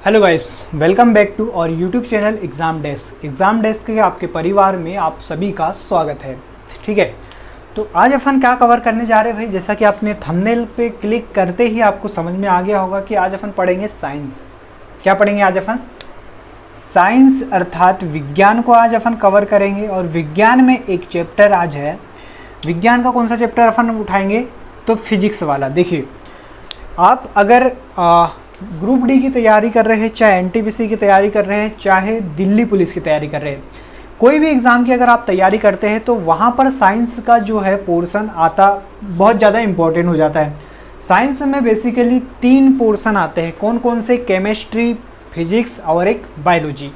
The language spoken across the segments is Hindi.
Hello guys, welcome back to our YouTube channel exam desk के आपके परिवार में आप सभी का स्वागत है। ठीक है, तो आज अपन क्या कवर करने जा रहे हैं भाई, जैसा कि आपने थंबनेल पे क्लिक करते ही आपको समझ में आ गया होगा कि आज अपन पढ़ेंगे साइंस। क्या पढ़ेंगे आज अपन? साइंस अर्थात विज्ञान को आज अपन कवर करेंगे। और विज्ञान में एक चैप्टर आज है। विज्ञान का कौन सा चैप्टर अपन उठाएंगे? तो फिजिक्स वाला। देखिए, आप अगर ग्रुप डी की तैयारी कर रहे हैं, चाहे एनटीपीसी की तैयारी कर रहे हैं, चाहे दिल्ली पुलिस की तैयारी कर रहे हैं, कोई भी एग्ज़ाम की अगर आप तैयारी करते हैं तो वहाँ पर साइंस का जो है पोर्शन आता बहुत ज़्यादा इम्पोर्टेंट हो जाता है। साइंस में बेसिकली 3 पोर्शन आते हैं। कौन कौन से? केमिस्ट्री, फिजिक्स और एक बायोलॉजी।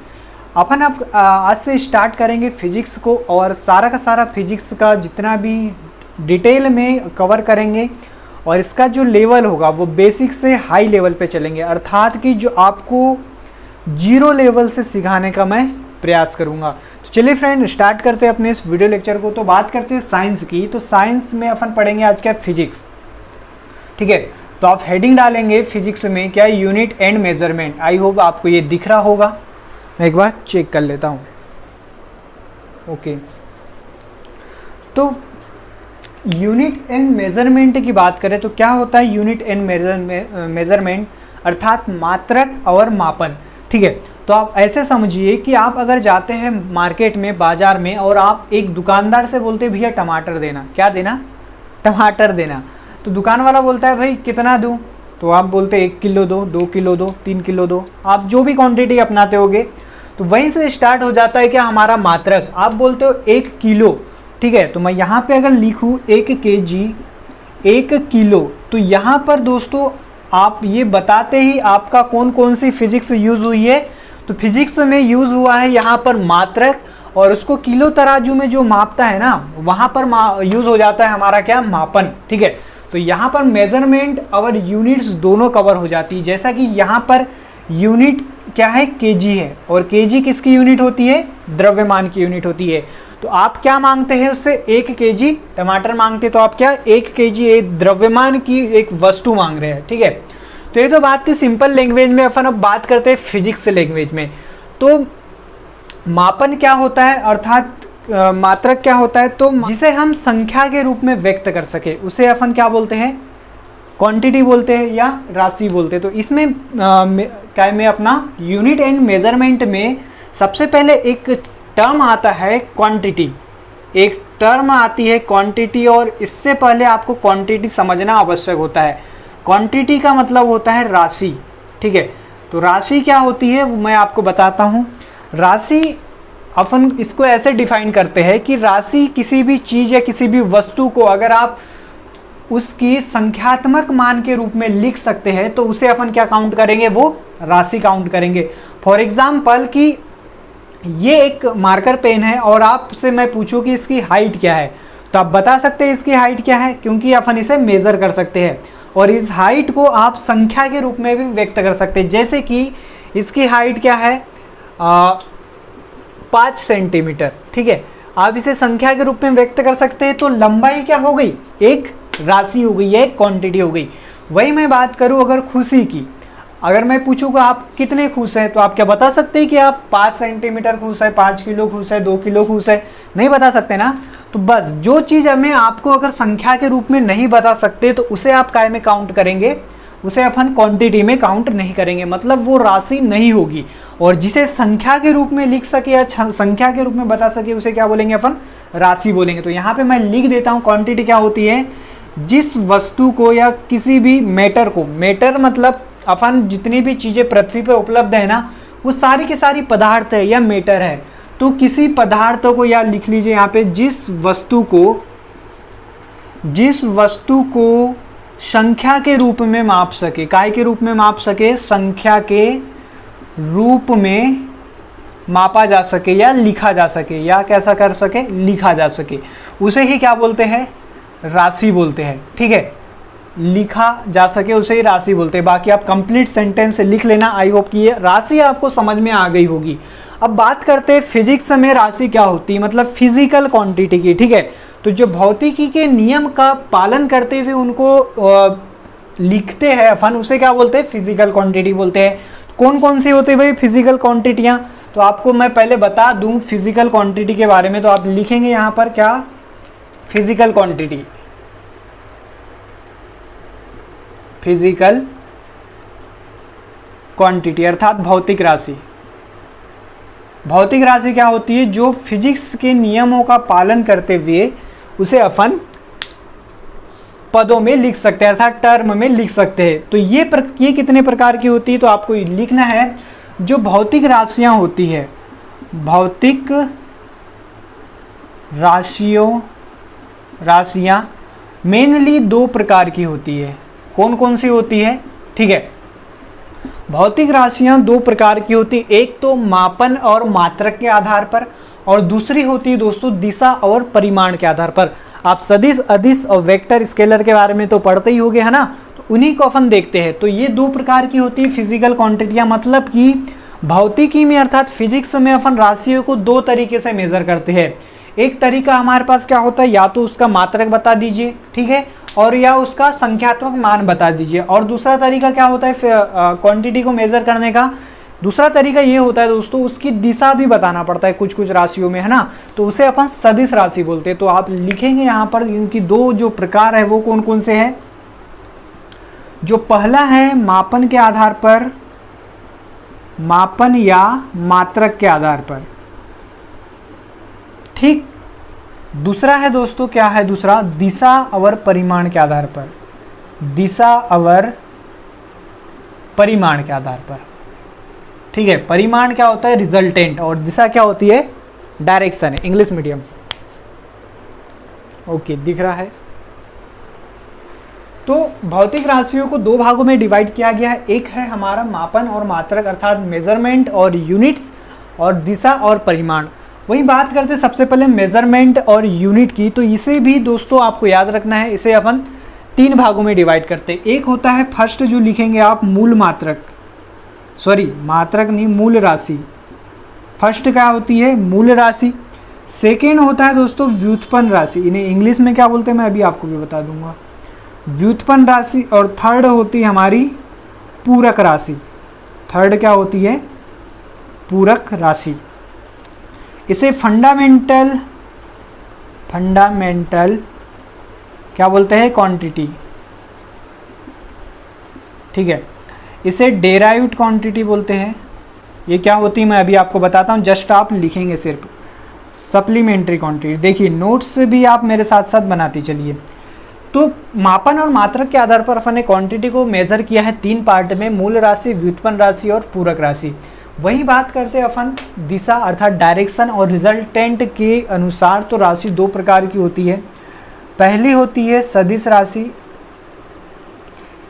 अपन अब आज से स्टार्ट करेंगे फिजिक्स को, और सारा का सारा फिजिक्स का जितना भी डिटेल में कवर करेंगे। और इसका जो लेवल होगा वो बेसिक से हाई लेवल पे चलेंगे, अर्थात कि जो आपको 0 लेवल से सिखाने का मैं प्रयास करूंगा। तो चलिए फ्रेंड, स्टार्ट करते हैं अपने इस वीडियो लेक्चर को। तो बात करते हैं साइंस की। तो साइंस में अपन पढ़ेंगे आज क्या? फिजिक्स। ठीक है, तो आप हेडिंग डालेंगे फिजिक्स में क्या? Unit and measurement. I hope आपको ये दिख रहा होगा। मैं एक बार चेक कर लेता हूँ। ओके, तो यूनिट एंड मेज़रमेंट की बात करें तो क्या होता है यूनिट एंड मेज़रमेंट? अर्थात मात्रक और मापन। ठीक है, तो आप ऐसे समझिए कि आप अगर जाते हैं मार्केट में, बाज़ार में, और आप एक दुकानदार से बोलते भैया टमाटर देना। क्या देना? टमाटर देना। तो दुकान वाला बोलता है भाई कितना दूँ? तो आप बोलते 1 किलो दो, 2 किलो दो, 3 किलो दो, आप जो भी क्वान्टिटी अपनाते होगे। तो वहीं से स्टार्ट हो जाता है क्या हमारा मात्रक। आप बोलते हो 1 किलो। ठीक है, तो मैं यहाँ पे अगर लिखूँ 1 kg, 1 किलो, तो यहाँ पर दोस्तों आप ये बताते ही आपका कौन कौन सी फिजिक्स यूज़ हुई है। तो फिजिक्स में यूज़ हुआ है यहाँ पर मात्रक, और उसको किलो तराजू में जो मापता है ना, वहाँ पर यूज़ हो जाता है हमारा क्या? मापन। ठीक है, तो यहाँ पर मेजरमेंट और यूनिट्स दोनों कवर हो जाती है। जैसा कि यहाँ पर यूनिट क्या है? केजी है, और केजी किसकी यूनिट होती है? द्रव्यमान की यूनिट होती है। तो आप क्या मांगते हैं उससे? 1 केजी टमाटर मांगते, तो आप क्या 1 केजी एक द्रव्यमान की एक वस्तु मांग रहे हैं। ठीक है, तो ये तो बात थी सिंपल लैंग्वेज में। अपन अब बात करते हैं फिजिक्स लैंग्वेज में। तो मापन क्या होता है, अर्थात मात्रक क्या होता है? तो जिसे हम संख्या के रूप में व्यक्त कर सके उसे अपन क्या बोलते हैं? क्वांटिटी बोलते हैं या राशि बोलते हैं। तो इसमें क्या में अपना यूनिट एंड मेजरमेंट में सबसे पहले एक टर्म आता है क्वांटिटी। एक टर्म आती है क्वांटिटी, और इससे पहले आपको क्वांटिटी समझना आवश्यक होता है। क्वांटिटी का मतलब होता है राशि। ठीक है, तो राशि क्या होती है वो मैं आपको बताता हूँ। राशि अपन इसको ऐसे डिफाइन करते हैं कि राशि किसी भी चीज़ या किसी भी वस्तु को अगर आप उसकी संख्यात्मक मान के रूप में लिख सकते हैं तो उसे अपन क्या काउंट करेंगे? वो राशि काउंट करेंगे। फॉर एग्जाम्पल कि ये एक मार्कर पेन है और आपसे मैं पूछूं कि इसकी हाइट क्या है, तो आप बता सकते हैं इसकी हाइट क्या है, क्योंकि अपन इसे मेज़र कर सकते हैं। और इस हाइट को आप संख्या के रूप में भी व्यक्त कर सकते हैं। जैसे कि इसकी हाइट क्या है? 5 सेंटीमीटर। ठीक है, आप इसे संख्या के रूप में व्यक्त कर सकते हैं। तो लंबाई क्या हो गई? एक राशि हो गई, एक क्वांटिटी हो गई। वही मैं बात करूं अगर खुशी की, अगर मैं पूछूंगा आप कितने खुश हैं, तो आप क्या बता सकते हैं कि आप 5 सेंटीमीटर खुश है, 5 किलो खुश है, 2 किलो खुश है? नहीं बता सकते ना। तो बस जो चीज़ हमें आपको अगर संख्या के रूप में नहीं बता सकते तो उसे आप काय में काउंट करेंगे? उसे अपन क्वांटिटी में काउंट नहीं करेंगे, मतलब वो राशि नहीं होगी। और जिसे संख्या के रूप में लिख सके या संख्या के रूप में बता सके उसे क्या बोलेंगे? अपन राशि बोलेंगे। तो यहाँ पे मैं लिख देता हूँ क्वांटिटी क्या होती है? जिस वस्तु को या किसी भी मैटर को, मैटर मतलब अपन जितनी भी चीज़ें पृथ्वी पे उपलब्ध है ना, वो सारी की सारी पदार्थ है या मैटर है। तो किसी पदार्थों को, या लिख लीजिए यहाँ पे, जिस वस्तु को संख्या के रूप में माप सके, काय के रूप में माप सके? संख्या के रूप में मापा जा सके या लिखा जा सके, या कैसा कर सके? लिखा जा सके, उसे ही क्या बोलते हैं? राशि बोलते हैं। ठीक है, लिखा जा सके उसे ही राशि बोलते हैं। बाकी आप कंप्लीट सेंटेंस लिख लेना। आई होप कि ये राशि आपको समझ में आ गई होगी। अब बात करते हैं फिजिक्स में राशि क्या होती है, मतलब फिजिकल क्वांटिटी की। ठीक है, तो जो भौतिकी के नियम का पालन करते हुए उनको लिखते हैं अपन, उसे क्या बोलते हैं? फिजिकल क्वांटिटी बोलते हैं। कौन कौन सी होती है भाई फिजिकल क्वांटिटियाँ? तो आपको मैं पहले बता दूं फिजिकल क्वांटिटी के बारे में, तो आप लिखेंगे यहाँ पर क्या, फिजिकल क्वांटिटी, फिजिकल क्वांटिटी अर्थात भौतिक राशि। भौतिक राशि क्या होती है? जो फिजिक्स के नियमों का पालन करते हुए उसे अपन पदों में लिख सकते हैं अर्थात टर्म में लिख सकते हैं। तो ये कितने प्रकार की होती है? तो आपको लिखना है जो भौतिक राशियां होती है, भौतिक राशियां मेनली दो प्रकार की होती है। कौन कौन सी होती है? ठीक है, भौतिक राशियां दो प्रकार की होती है, एक तो मापन और मात्रक के आधार पर, और दूसरी होती है दोस्तों दिशा और परिमाण के आधार पर। आप सदिश, अदिश और वेक्टर स्केलर के बारे में तो पढ़ते ही होंगे, है ना? तो उन्हीं को अपन देखते हैं। तो ये दो प्रकार की होती है फिजिकल क्वांटिटियां, मतलब कि भौतिकी में अर्थात फिजिक्स में अपन राशियों को दो तरीके से मेजर करते हैं। एक तरीका हमारे पास क्या होता है, या तो उसका मात्रक बता दीजिए, ठीक है, और या उसका संख्यात्मक मान बता दीजिए। और दूसरा तरीका क्या होता है क्वांटिटी को मेजर करने का? दूसरा तरीका ये होता है दोस्तों उसकी दिशा भी बताना पड़ता है कुछ कुछ राशियों में, है ना? तो उसे अपन सदिश राशि बोलते हैं। तो आप लिखेंगे यहाँ पर इनकी दो जो प्रकार है वो कौन कौन से हैं। जो पहला है मापन के आधार पर, मापन या मात्रक के आधार पर, ठीक। दूसरा है दोस्तों क्या है? दूसरा दिशा और परिमाण के आधार पर, दिशा और परिमाण के आधार पर, ठीक है। परिमाण क्या होता है? रिजल्टेंट, और दिशा क्या होती है? डायरेक्शन है, इंग्लिश मीडियम। ओके, दिख रहा है। तो भौतिक राशियों को दो भागों में डिवाइड किया गया है। एक है हमारा मापन और मात्रक अर्थात मेजरमेंट और यूनिट्स, और दिशा और परिमाण। वही बात करते सबसे पहले मेजरमेंट और यूनिट की। तो इसे भी दोस्तों आपको याद रखना है, इसे अपन तीन भागों में डिवाइड करते हैं। एक होता है फर्स्ट जो लिखेंगे आप मूल मात्रक, सॉरी मात्रक नहीं, मूल राशि। फर्स्ट क्या होती है? मूल राशि। सेकेंड होता है दोस्तों व्युत्पन्न राशि, इन्हें इंग्लिश में क्या बोलते हैं मैं अभी आपको भी बता दूंगा, व्युत्पन्न राशि। और थर्ड होती है हमारी पूरक राशि। थर्ड क्या होती है? पूरक राशि। इसे फंडामेंटल क्या बोलते हैं? क्वांटिटी, ठीक है। इसे डेराइव्ड क्वांटिटी बोलते हैं। ये क्या होती है मैं अभी आपको बताता हूँ, जस्ट आप लिखेंगे सिर्फ सप्लीमेंट्री क्वांटिटी। देखिए नोट्स भी आप मेरे साथ साथ बनाती चलिए। तो मापन और मात्रक के आधार पर अपन ने क्वांटिटी को मेजर किया है तीन पार्ट में, मूल राशि, व्युत्पन्न राशि और पूरक राशि। वही बात करते हैं अपन दिशा अर्थात डायरेक्शन और रिजल्टेंट के अनुसार। तो राशि दो प्रकार की होती है। पहली होती है सदिश राशि।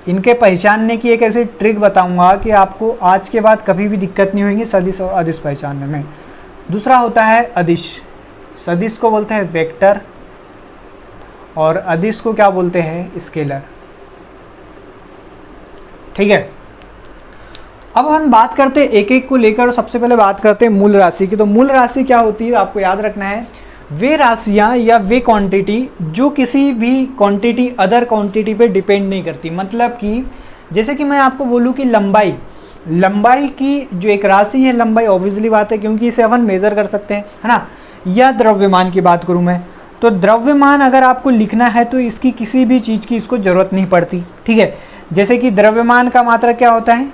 इनके पहचानने की एक ऐसी ट्रिक बताऊंगा कि आपको आज के बाद कभी भी दिक्कत नहीं होगी सदिश और अदिश पहचानने में। दूसरा होता है अदिश। सदिश को बोलते हैं वेक्टर और अदिश को क्या बोलते हैं? स्केलर, ठीक है। अब हम बात करते हैं एक एक को लेकर। सबसे पहले बात करते हैं मूल राशि की। तो मूल राशि क्या होती है आपको याद रखना है, वे राशियां या वे क्वांटिटी जो किसी भी क्वांटिटी अदर क्वांटिटी पे डिपेंड नहीं करती। मतलब कि जैसे कि मैं आपको बोलूं कि लंबाई की जो एक राशि है, लंबाई ऑब्वियसली बात है क्योंकि इसे अपन मेजर कर सकते हैं, है ना। या द्रव्यमान की बात करूं मैं, तो द्रव्यमान अगर आपको लिखना है तो इसकी किसी भी चीज़ की इसको ज़रूरत नहीं पड़ती, ठीक है। जैसे कि द्रव्यमान का मात्रा क्या होता है?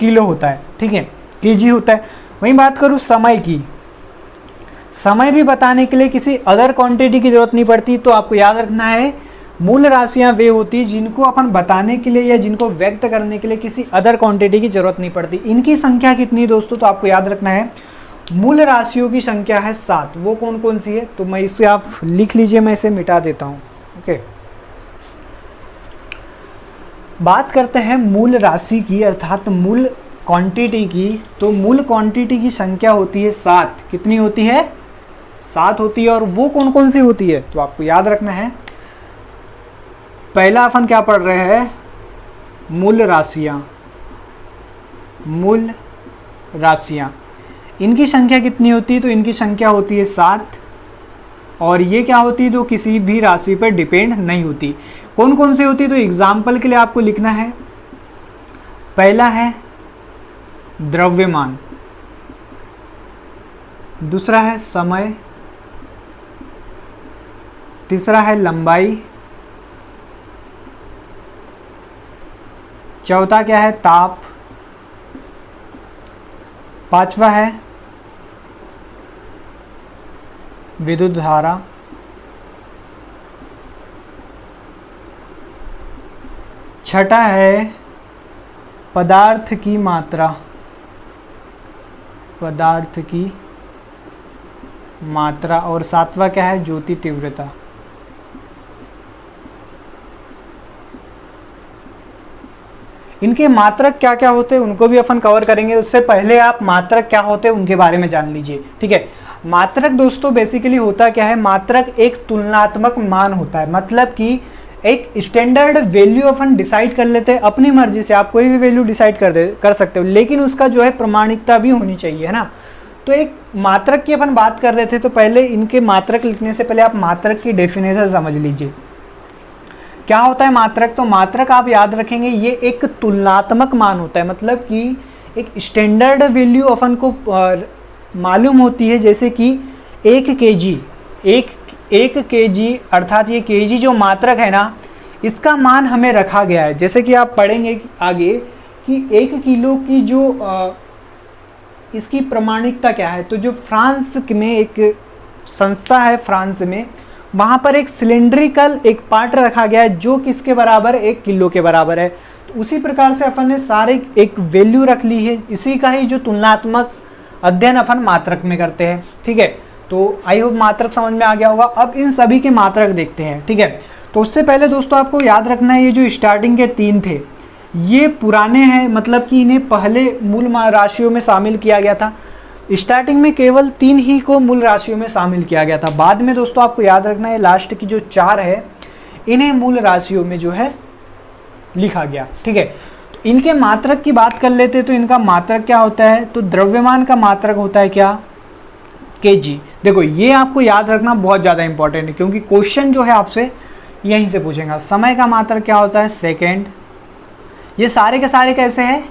किलो होता है, ठीक है, केजी होता है। वहीं बात करूँ समय की, समय भी बताने के लिए किसी अदर क्वांटिटी की जरूरत नहीं पड़ती। तो आपको याद रखना है मूल राशियां वे होती जिनको अपन बताने के लिए या जिनको व्यक्त करने के लिए किसी अदर क्वांटिटी की जरूरत नहीं पड़ती। इनकी संख्या कितनी है दोस्तों? तो आपको याद रखना है मूल राशियों की संख्या है 7। वो कौन कौन सी है? तो मैं इसे आप लिख लीजिए, मैं इसे मिटा देता हूँ। ओके, बात करते हैं मूल राशि की अर्थात मूल क्वांटिटी की। तो मूल क्वांटिटी की संख्या होती है 7। कितनी होती है? 7 होती है। और वो कौन कौन सी होती है? तो आपको याद रखना है, पहला अपन क्या पढ़ रहे हैं? मूल राशियां। मूल राशियां इनकी संख्या कितनी होती है? तो इनकी संख्या होती है 7। और ये क्या होती है? तो किसी भी राशि पर डिपेंड नहीं होती। कौन कौन सी होती है? तो एग्जाम्पल के लिए आपको लिखना है, पहला है द्रव्यमान, दूसरा है समय, तीसरा है लंबाई, चौथा क्या है ताप, पांचवा है विद्युत धारा, छठा है पदार्थ की मात्रा, पदार्थ की मात्रा, और सातवां क्या है ज्योति तीव्रता। इनके मात्रक क्या क्या होते हैं उनको भी अपन कवर करेंगे। उससे पहले आप मात्रक क्या होते हैं उनके बारे में जान लीजिए, ठीक है। मात्रक दोस्तों बेसिकली होता क्या है, मात्रक एक तुलनात्मक मान होता है, मतलब कि एक स्टैंडर्ड वैल्यू अपन डिसाइड कर लेते हैं अपनी मर्जी से। आप कोई भी वैल्यू डिसाइड कर सकते हो, लेकिन उसका जो है प्रमाणिकता भी होनी चाहिए, है ना। तो एक मात्रक की अपन बात कर रहे थे, तो पहले इनके मात्रक लिखने से पहले आप मात्रक की डेफिनेशन समझ लीजिए। क्या होता है मात्रक? तो मात्रक आप याद रखेंगे ये एक तुलनात्मक मान होता है, मतलब कि एक स्टैंडर्ड वैल्यू अपन को मालूम होती है, जैसे कि 1 kg, एक kg अर्थात ये kg जो मात्रक है ना, इसका मान हमें रखा गया है। जैसे कि आप पढ़ेंगे आगे कि 1 किलो की जो इसकी प्रमाणिकता क्या है, तो जो फ्रांस में एक संस्था है फ्रांस में, वहाँ पर एक सिलेंड्रिकल एक पार्ट रखा गया है जो किसके बराबर, 1 किलो के बराबर है। तो उसी प्रकार से अपन ने सारे एक वैल्यू रख ली है, इसी का ही जो तुलनात्मक अध्ययन अपन मात्रक में करते हैं, ठीक है। तो आई होप मात्रक समझ में आ गया होगा। अब इन सभी के मात्रक देखते हैं, ठीक है। तो उससे पहले दोस्तों आपको याद रखना है, ये जो स्टार्टिंग के 3 थे ये पुराने हैं, मतलब कि इन्हें पहले मूल राशियों में शामिल किया गया था। स्टार्टिंग में केवल 3 ही को मूल राशियों में शामिल किया गया था। बाद में दोस्तों आपको याद रखना है लास्ट की जो 4 है इन्हें मूल राशियों में जो है लिखा गया, ठीक है। तो इनके मात्रक की बात कर लेते हैं, तो इनका मात्रक क्या होता है, तो द्रव्यमान का मात्रक होता है क्या, kg। देखो ये आपको याद रखना बहुत ज़्यादा इंपॉर्टेंट है, क्योंकि क्वेश्चन जो है आपसे यहीं से पूछेगा। समय का मात्रक क्या होता है, सेकेंड। ये सारे के सारे कैसे हैं,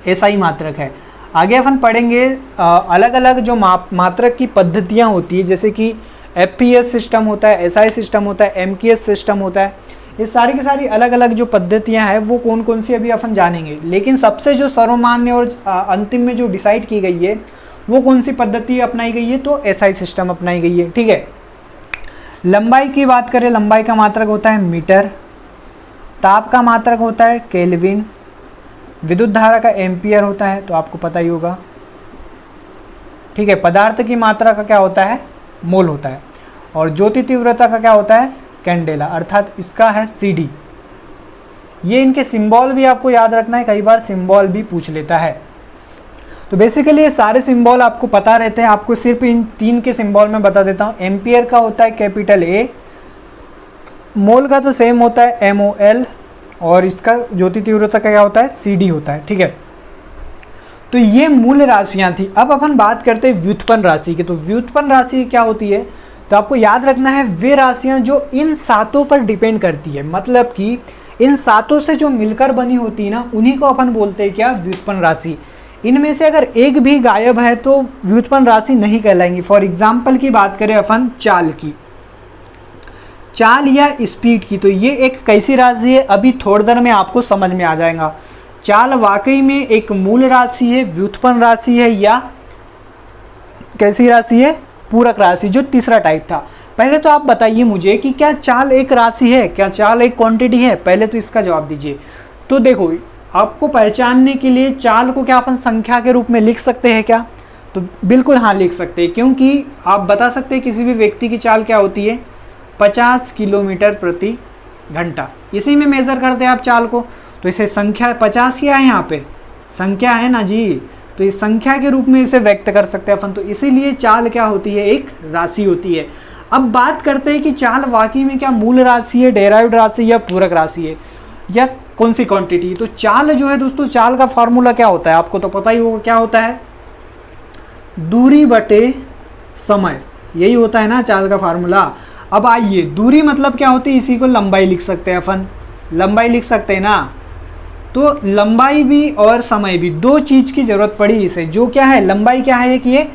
SI मात्रक है। आगे अपन पढ़ेंगे अलग अलग जो मात्रक की पद्धतियाँ होती है, जैसे कि FPS सिस्टम होता है, SI सिस्टम होता है, MKS सिस्टम होता है। ये सारी की सारी अलग अलग जो पद्धतियाँ हैं वो कौन कौन सी अभी अपन जानेंगे, लेकिन सबसे जो सर्वमान्य और अंतिम में जो डिसाइड की गई है वो कौन सी पद्धति अपनाई गई है, तो SI सिस्टम अपनाई गई है, ठीक है। लंबाई की बात करें, लंबाई का मात्रक होता है मीटर, ताप का मात्रक होता है केल्विन, विद्युत धारा का एम्पियर होता है, तो आपको पता ही होगा, ठीक है। पदार्थ की मात्रा का क्या होता है, मोल होता है, और ज्योति तीव्रता का क्या होता है, कैंडेला, अर्थात इसका है CD। ये इनके सिंबल भी आपको याद रखना है, कई बार सिंबल भी पूछ लेता है। तो बेसिकली ये सारे सिंबल आपको पता रहते हैं, आपको सिर्फ इन 3 के सिंबल में बता देता हूँ। एम्पियर का होता है कैपिटल A, मोल का तो सेम होता है MOL, और इसका ज्योति तीव्रता का क्या होता है, CD होता है, ठीक है। तो ये मूल राशियाँ थी। अब अपन बात करते हैं व्युत्पन्न राशि की। तो व्युत्पन्न राशि क्या होती है, तो आपको याद रखना है वे राशियाँ जो इन 7 पर डिपेंड करती है, मतलब कि इन 7 से जो मिलकर बनी होती है ना, उन्हीं को अपन बोलते हैं क्या, व्युत्पन्न राशि। इनमें से अगर एक भी गायब है तो व्युत्पन्न राशि नहीं कहलाएंगी। फॉर एग्जाम्पल की बात करें अपन चाल की, चाल या स्पीड की, तो ये एक कैसी राशि है, अभी थोड़ी देर में आपको समझ में आ जाएगा। चाल वाकई में एक मूल राशि है, व्युत्पन्न राशि है, या कैसी राशि है, पूरक राशि, जो तीसरा टाइप था। पहले तो आप बताइए मुझे कि क्या चाल एक राशि है, क्या चाल एक क्वांटिटी है, पहले तो इसका जवाब दीजिए। तो देखो आपको पहचानने के लिए चाल को क्या अपन संख्या के रूप में लिख सकते हैं क्या, तो बिल्कुल हाँ लिख सकते हैं, क्योंकि आप बता सकते हैं किसी भी व्यक्ति की चाल क्या होती है, 50 किलोमीटर प्रति घंटा, इसी में मेज़र करते हैं आप चाल को। तो इसे संख्या 50 क्या है, यहाँ पे संख्या है ना जी, तो इस संख्या के रूप में इसे व्यक्त कर सकते हैं अपन। तो इसीलिए चाल क्या होती है, एक राशि होती है। अब बात करते हैं कि चाल वाकई में क्या मूल राशि है, डेराइव्ड राशि, या पूरक राशि है, या कौन सी क्वांटिटी। तो चाल जो है दोस्तों, चाल का फॉर्मूला क्या होता है, आपको तो पता ही होगा क्या होता है, दूरी बटे समय, यही होता है ना चाल का फार्मूला। अब आइए, दूरी मतलब क्या होती है, इसी को लंबाई लिख सकते हैं अपन, लंबाई लिख सकते हैं ना। तो लंबाई भी और समय भी, दो चीज़ की ज़रूरत पड़ी इसे। जो क्या है, लंबाई क्या है कि ये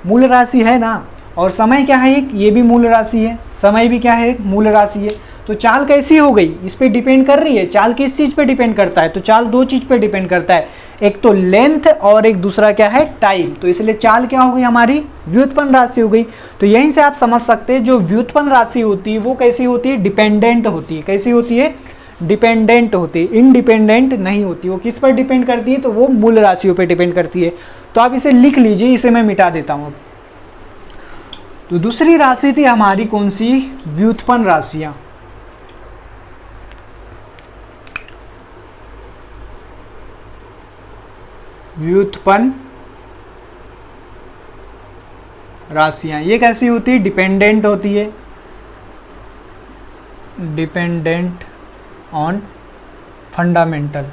मूल राशि है ना, और समय क्या है एक, ये भी मूल राशि है, समय भी क्या है एक मूल राशि है। तो चाल कैसी हो गई, इस पे डिपेंड कर रही है। चाल किस चीज़ पे डिपेंड करता है, तो चाल दो चीज़ पे डिपेंड करता है, एक तो लेंथ और एक दूसरा क्या है टाइम। तो इसलिए चाल क्या हो गई हमारी, व्युत्पन्न राशि हो गई। तो यहीं से आप समझ सकते हैं जो व्युत्पन्न राशि होती है वो कैसी होती है, डिपेंडेंट होती है। कैसी होती है, डिपेंडेंट होती है, इंडिपेंडेंट नहीं होती। वो किस पर डिपेंड करती है, तो वो मूल राशियों पर डिपेंड करती है। तो आप इसे लिख लीजिए, इसे मैं मिटा देता हूँ। तो दूसरी राशि थी हमारी कौन सी, व्युत्पन्न राशियां। व्युत्पन्न राशियां ये कैसी होती है, डिपेंडेंट होती है, dependent on fundamental,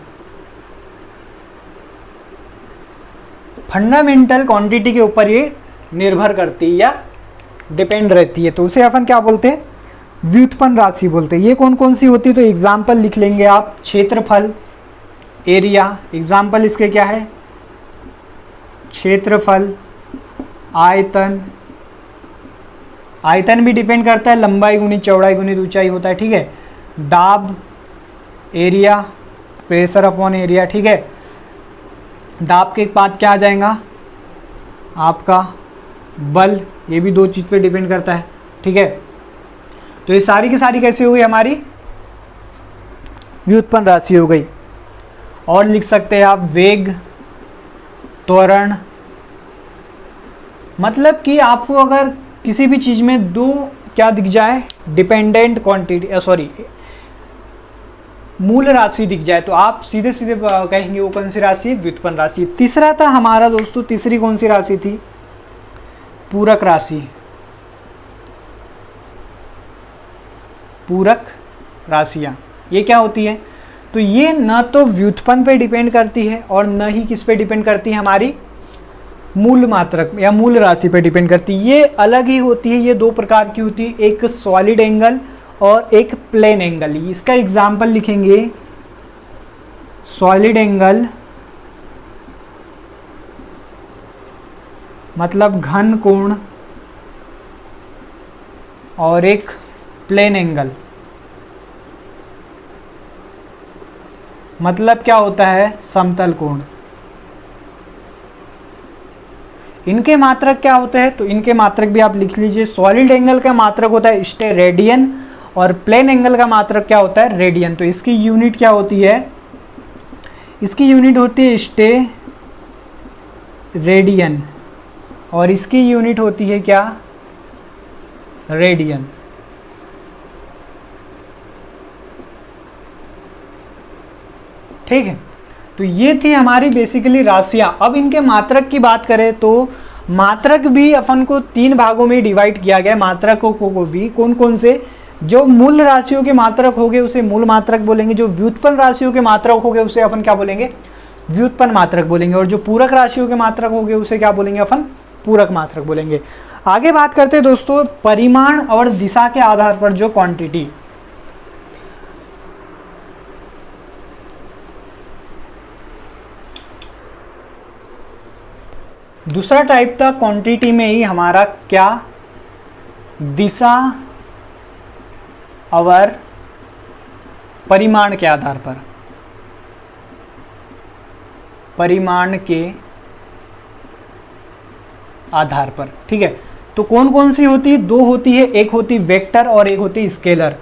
fundamental quantity के ऊपर ये निर्भर करती है या डिपेंड रहती है। तो उसे अपन क्या बोलते हैं, व्युत्पन्न राशि बोलते हैं। ये कौन कौन सी होती है, तो एग्जाम्पल लिख लेंगे आप, क्षेत्रफल, एरिया। एग्जाम्पल इसके क्या है, क्षेत्रफल, आयतन। आयतन भी डिपेंड करता है, लंबाई गुणित चौड़ाई गुणित ऊंचाई होता है, ठीक है। दाब, एरिया, प्रेशर अपॉन एरिया, ठीक है। दाब के बाद क्या आ जाएगा आपका बल, ये भी दो चीज़ पे डिपेंड करता है, ठीक है। तो ये सारी की सारी कैसी हो गई हमारी, व्युत्पन्न राशि हो गई। और लिख सकते हैं आप वेग, त्वरण। मतलब कि आपको अगर किसी भी चीज़ में दो क्या दिख जाए, डिपेंडेंट क्वांटिटी, सॉरी मूल राशि दिख जाए, तो आप सीधे सीधे कहेंगे वो कौन सी राशि है, व्युत्पन्न राशि। तीसरा था हमारा दोस्तों, तीसरी कौन सी राशि थी, पूरक राशि। पूरक राशियां ये क्या होती है, तो ये न तो व्युत्पन्न पे डिपेंड करती है और न ही किस पे डिपेंड करती है, हमारी मूल मात्रक या मूल राशि पे डिपेंड करती है। ये अलग ही होती है, ये दो प्रकार की होती है, एक सॉलिड एंगल और एक प्लेन एंगल। इसका एग्जाम्पल लिखेंगे, सॉलिड एंगल मतलब घन कोण और एक प्लेन एंगल मतलब क्या होता है, समतल कोण। इनके मात्रक क्या होते हैं, तो इनके मात्रक भी आप लिख लीजिए। सॉलिड एंगल का मात्रक होता है स्टेरेडियन और प्लेन एंगल का मात्रक क्या होता है, रेडियन। तो इसकी यूनिट क्या होती है, इसकी यूनिट होती है स्टेरेडियन और इसकी यूनिट होती है क्या, रेडियन। ठीक है, तो ये थी हमारी बेसिकली राशियां। अब इनके मात्रक की बात करें तो मात्रक भी अपन को तीन भागों में डिवाइड किया गया है। मात्रकों को भी कौन कौन से, जो मूल राशियों के मात्रक होंगे उसे मूल मात्रक बोलेंगे, जो व्युत्पन्न राशियों के मात्रक होंगे उसे अपन क्या बोलेंगे, व्युत्पन्न मात्रक बोलेंगे, और जो पूरक राशियों के मात्रक होंगे उसे क्या बोलेंगे अपन, पूरक मात्रक बोलेंगे। आगे बात करते हैं दोस्तों परिमाण और दिशा के आधार पर जो क्वांटिटी। दूसरा टाइप था क्वांटिटी में ही हमारा क्या, दिशा और परिमाण के आधार पर, परिमाण के आधार पर। ठीक है, तो कौन कौन सी होती है, दो होती है, एक होती वेक्टर और एक होती स्केलर।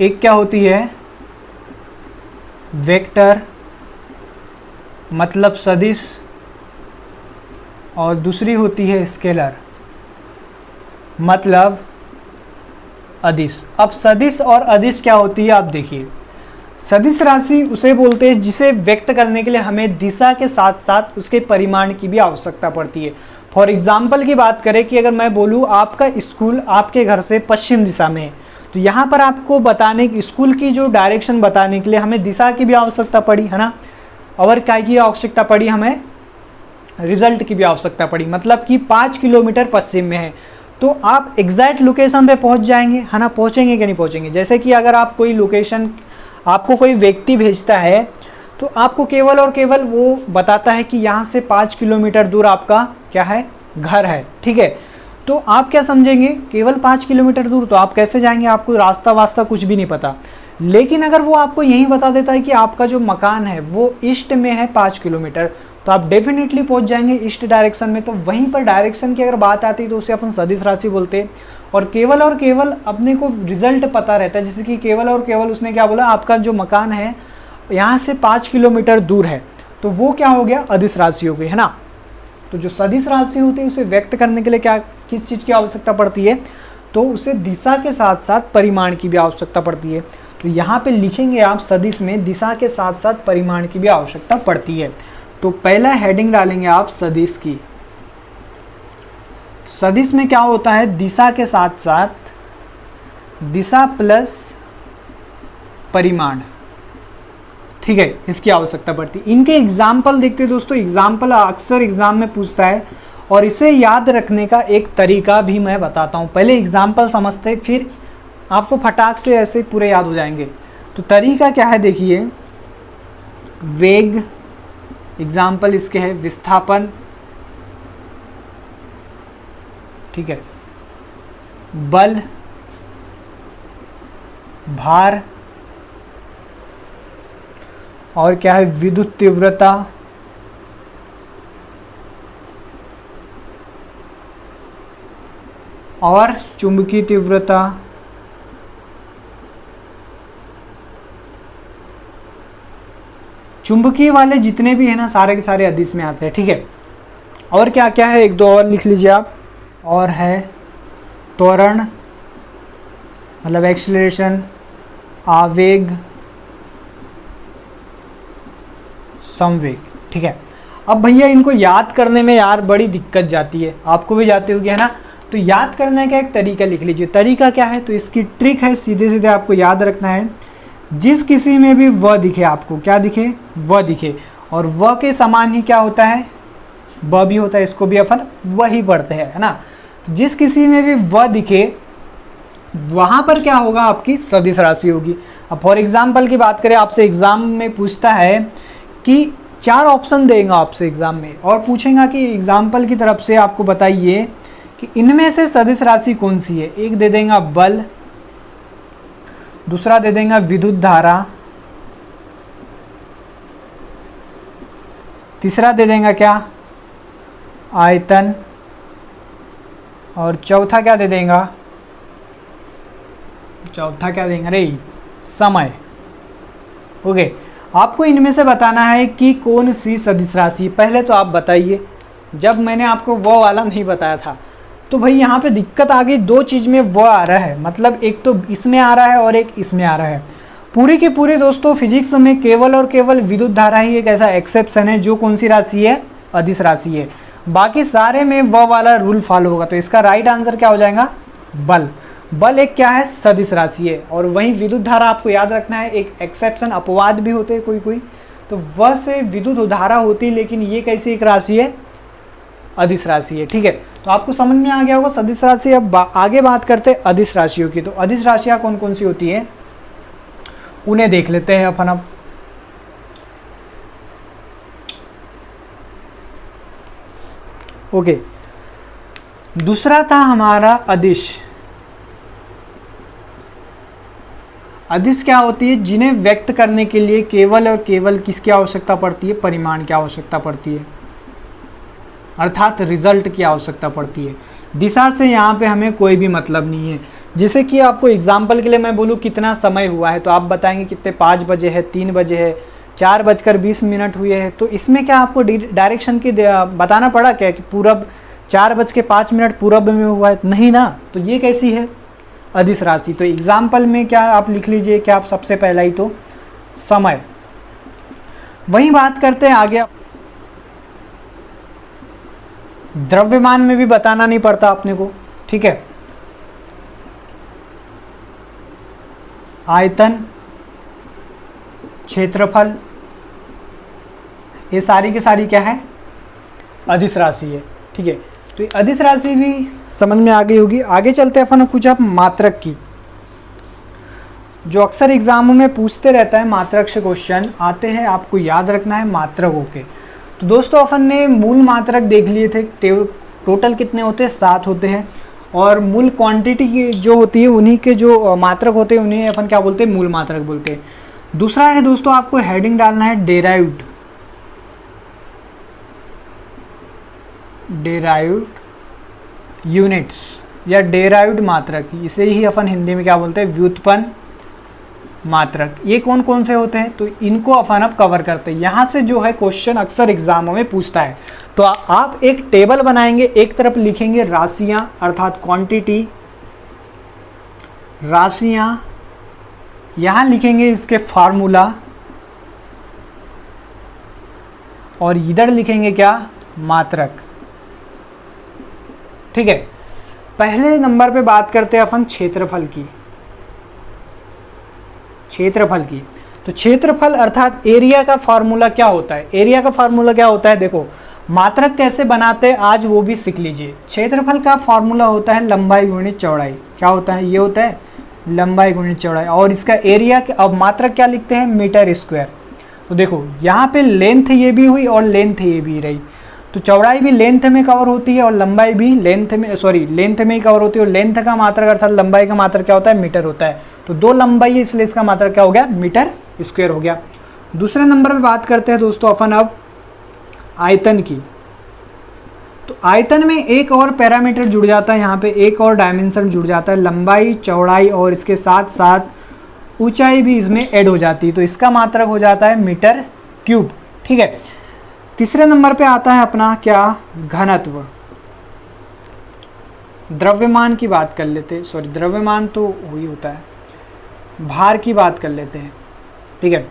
एक क्या होती है, वेक्टर मतलब सदिश, और दूसरी होती है स्केलर मतलब अदिश। अब सदिश और अदिश क्या होती है, आप देखिए। सदिश राशि उसे बोलते हैं जिसे व्यक्त करने के लिए हमें दिशा के साथ साथ उसके परिमाण की भी आवश्यकता पड़ती है। फॉर एग्जाम्पल की बात करें कि अगर मैं बोलूँ आपका स्कूल आपके घर से पश्चिम दिशा में है, तो यहाँ पर आपको बताने की, स्कूल की जो डायरेक्शन बताने के लिए हमें दिशा की भी आवश्यकता पड़ी, है ना। और क्या की आवश्यकता पड़ी, हमें रिजल्ट की भी आवश्यकता पड़ी। मतलब कि 5 किलोमीटर पश्चिम में है, तो आप एग्जैक्ट लोकेशन पे पहुंच जाएंगे, है ना। पहुंचेंगे कि नहीं पहुंचेंगे। जैसे कि अगर आप कोई लोकेशन आपको कोई व्यक्ति भेजता है तो आपको केवल और केवल वो बताता है कि यहाँ से 5 किलोमीटर दूर आपका क्या है, घर है, ठीक है। तो आप क्या समझेंगे, केवल 5 किलोमीटर दूर, तो आप कैसे जाएंगे, आपको रास्ता वास्ता कुछ भी नहीं पता। लेकिन अगर वो आपको यही बता देता है कि आपका जो मकान है वो ईस्ट में है 5 किलोमीटर, तो आप डेफिनेटली पहुंच जाएंगे ईस्ट डायरेक्शन में। तो वहीं पर डायरेक्शन की अगर बात आती है तो उसे अपन सदिश राशि बोलते हैं। और केवल अपने को रिजल्ट पता रहता है, जैसे कि केवल और केवल उसने क्या बोला, आपका जो मकान है यहाँ से 5 किलोमीटर दूर है, तो वो क्या हो गया, अदिश राशि हो गई, है ना। तो जो सदिश राशि होती है उसे व्यक्त करने के लिए क्या, किस चीज़ की आवश्यकता पड़ती है, तो उसे दिशा के साथ साथ परिमाण की भी आवश्यकता पड़ती है। तो यहाँ पे लिखेंगे आप सदिश में दिशा के साथ साथ परिमाण की भी आवश्यकता पड़ती है। तो पहला हेडिंग डालेंगे आप सदिश की। सदिश में क्या होता है, दिशा के साथ साथ दिशा प्लस परिमाण, ठीक है, इसकी आवश्यकता पड़ती है। इनके एग्जाम्पल देखते हैं दोस्तों, एग्जाम्पल अक्सर एग्जाम में पूछता है और इसे याद रखने का एक तरीका भी मैं बताता हूँ। पहले एग्जाम्पल समझते हैं, फिर आपको फटाक से ऐसे पूरे याद हो जाएंगे। तो तरीका क्या है देखिए, वेग, एग्जाम्पल इसके है विस्थापन, ठीक है, बल, भार, और क्या है, विद्युत तीव्रता, और चुंबकीय तीव्रता, चुंबकीय वाले जितने भी हैं ना सारे के सारे अदिश में आते हैं, ठीक है। और क्या क्या है, एक दो और लिख लीजिए आप। और है त्वरण, मतलब एक्सीलरेशन, आवेग, संवेग, ठीक है। अब भैया इनको याद करने में यार बड़ी दिक्कत जाती है, आपको भी जाती होगी, है ना। तो याद करने का एक तरीका लिख लीजिए। तरीका क्या है, तो इसकी ट्रिक है, सीधे सीधे आपको याद रखना है, जिस किसी में भी व दिखे, आपको क्या दिखे, व दिखे, और व के समान ही क्या होता है, ब भी होता है, इसको भी अपन वही पढ़ते हैं, है ना। जिस किसी में भी व दिखे वहाँ पर क्या होगा, आपकी सदिश राशि होगी। अब फॉर एग्जाम्पल की बात करें, आपसे एग्जाम में पूछता है कि 4 ऑप्शन देगा आपसे एग्जाम में, और पूछेगा कि एग्जाम्पल की तरफ से आपको बताइए कि इनमें से सदिश राशि कौन सी है। एक दे देगा बल, दूसरा दे देगा विद्युत धारा, तीसरा दे देगा क्या, आयतन, और चौथा क्या दे देगा, चौथा क्या देंगे रे, समय। ओके, आपको इनमें से बताना है कि कौन सी सदिश राशि। पहले तो आप बताइए, जब मैंने आपको वो वाला नहीं बताया था तो भाई यहाँ पे दिक्कत आ गई, 2 चीज़ में वो आ रहा है, मतलब एक तो इसमें आ रहा है और एक इसमें आ रहा है। पूरी की पूरी दोस्तों फिजिक्स में केवल और केवल विद्युत धारा ही एक ऐसा एक्सेप्शन है जो कौन सी राशि है, अदिश राशि है। बाकी सारे में वो वाला रूल फॉलो होगा। तो इसका राइट आंसर क्या हो जाएगा, बल। बल एक क्या है, सदिश राशि है। और वहीं विद्युत धारा आपको याद रखना है, एक एक्सेप्शन, अपवाद भी होते हैं कोई कोई, तो वह से विद्युत धारा होती है, लेकिन ये कैसी एक राशि है, अदिश राशि है, ठीक है। तो आपको समझ में आ गया होगा सदिश राशि। अब आगे बात करते हैं अदिश राशियों की। तो अदिश राशियाँ कौन कौन सी होती है उन्हें देख लेते हैं अपन अब। ओके, दूसरा था हमारा अदिश। अदिश क्या होती है, जिन्हें व्यक्त करने के लिए केवल और केवल किसकी आवश्यकता पड़ती है, परिमाण की आवश्यकता पड़ती है, अर्थात रिजल्ट की आवश्यकता पड़ती है। दिशा से यहाँ पे हमें कोई भी मतलब नहीं है। जैसे कि आपको एग्जाम्पल के लिए मैं बोलूँ कितना समय हुआ है, तो आप बताएंगे कितने, 5 बजे है, 3 बजे है, 4:20 हुए हैं। तो इसमें क्या आपको डायरेक्शन की बताना पड़ा क्या कि पूरब 4:05 पूरब में हुआ है, नहीं ना। तो ये कैसी है, अदिश राशि। तो एग्जाम्पल में क्या आप लिख लीजिए, क्या आप सबसे पहला ही तो समय। वही बात करते हैं आगे, द्रव्यमान में भी बताना नहीं पड़ता अपने को, ठीक है। आयतन, क्षेत्रफल, ये सारी की सारी क्या है, अदिश राशि है, ठीक है। तो ये अदिश राशि भी समझ में आ गई होगी। आगे चलते हैं अपन कुछ आप मात्रक की। जो अक्सर एग्जामों में पूछते रहता है, मात्रक से क्वेश्चन आते हैं, आपको याद रखना है मात्रकों के। तो दोस्तों अपन ने मूल मात्रक देख लिए थे, टोटल कितने होते हैं, 7 होते हैं। और मूल क्वांटिटी जो होती है उन्हीं के जो मात्रक होते हैं उन्हें अपन क्या बोलते हैं, मूल मात्रक बोलते हैं। दूसरा है दोस्तों, आपको हेडिंग डालना है डेराइव्ड यूनिट्स या डेराइव्ड मात्रक, इसे ही अपन हिंदी में क्या बोलते हैं, व्युत्पन्न मात्रक। ये कौन कौन से होते हैं, तो इनको अपन अब कवर करते हैं। यहाँ से जो है क्वेश्चन अक्सर एग्जामों में पूछता है। तो आप एक टेबल बनाएंगे, एक तरफ लिखेंगे राशियां अर्थात क्वांटिटी, राशियां, यहाँ लिखेंगे इसके फार्मूला, और इधर लिखेंगे क्या, मात्रक। ठीक है, पहले नंबर पे बात करते हैं अपन क्षेत्रफल की। क्षेत्रफल की, तो क्षेत्रफल अर्थात एरिया का फार्मूला क्या होता है, एरिया का फार्मूला क्या होता है, देखो मात्रक कैसे बनाते हैं आज वो भी सीख लीजिए। क्षेत्रफल का फार्मूला होता है लंबाई गुणित चौड़ाई। क्या होता है, ये होता है लंबाई गुणित चौड़ाई। और इसका एरिया, अब मात्रक क्या लिखते हैं, मीटर स्क्वायर। तो देखो यहाँ पे लेंथ ये भी हुई और लेंथ ये भी रही, तो चौड़ाई भी लेंथ में कवर होती है और लंबाई भी लेंथ में ही कवर होती है। और लेंथ का मात्रक अर्थात लंबाई का मात्रक क्या होता है, मीटर होता है। तो 2 लंबाई है इसलिए इसका मात्रक क्या हो गया, मीटर स्क्वायर हो गया। दूसरे नंबर पे बात करते हैं दोस्तों अपन अब आयतन की। तो आयतन में एक और पैरामीटर जुड़ जाता है, यहाँ पे एक और डायमेंशन जुड़ जाता है, लंबाई चौड़ाई और इसके साथ साथ ऊंचाई भी इसमें ऐड हो जाती है। तो इसका मात्रक हो जाता है मीटर क्यूब। ठीक है, तीसरे नंबर पे आता है अपना क्या, घनत्व। द्रव्यमान की बात कर लेते हैं, द्रव्यमान तो वही होता है, भार की बात कर लेते हैं। ठीक है,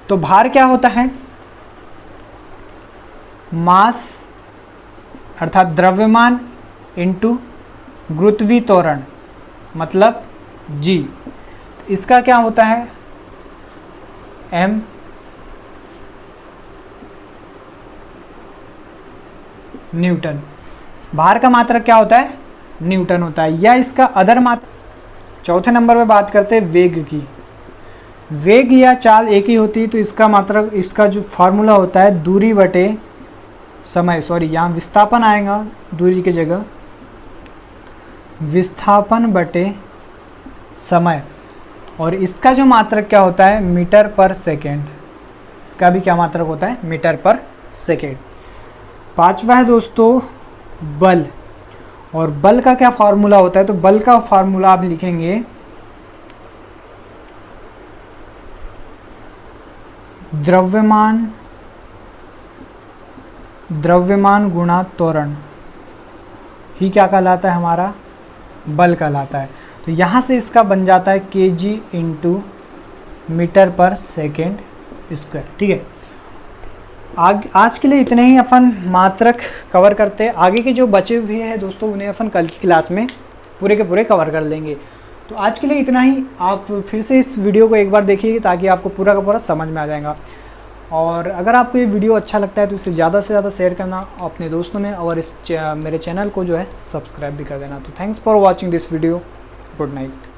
तो भार क्या होता है, मास अर्थात द्रव्यमान इंटू गुरुत्वीय मतलब जी। तो इसका क्या होता है, m न्यूटन। भार का मात्रक क्या होता है, न्यूटन होता है। या इसका अदर मात्रक। चौथे नंबर पे बात करते हैं वेग की। वेग या चाल एक ही होती है, तो इसका मात्रक, इसका जो फार्मूला होता है दूरी बटे समय, यहाँ विस्थापन आएगा दूरी की जगह, विस्थापन बटे समय। और इसका जो मात्रक क्या होता है, मीटर पर सेकेंड। इसका भी क्या मात्रक होता है, मीटर पर सेकेंड। पांचवा है दोस्तों बल। और बल का क्या फार्मूला होता है, तो बल का फार्मूला आप लिखेंगे द्रव्यमान गुणा त्वरण ही क्या कहलाता है, हमारा बल कहलाता है। तो यहाँ से इसका बन जाता है kg इंटू मीटर पर सेकेंड स्क्वायर। ठीक है, आज के लिए इतने ही अपन मात्रक कवर करते हैं। आगे के जो बचे हुए हैं दोस्तों उन्हें अपन कल की क्लास में पूरे के पूरे कवर कर लेंगे। तो आज के लिए इतना ही। आप फिर से इस वीडियो को एक बार देखिए ताकि आपको पूरा का पूरा समझ में आ जाएगा। और अगर आपको ये वीडियो अच्छा लगता है तो इसे ज़्यादा से ज़्यादा शेयर करना अपने दोस्तों में, और मेरे चैनल को जो है सब्सक्राइब भी कर देना। तो thanks for watching this video. Good night.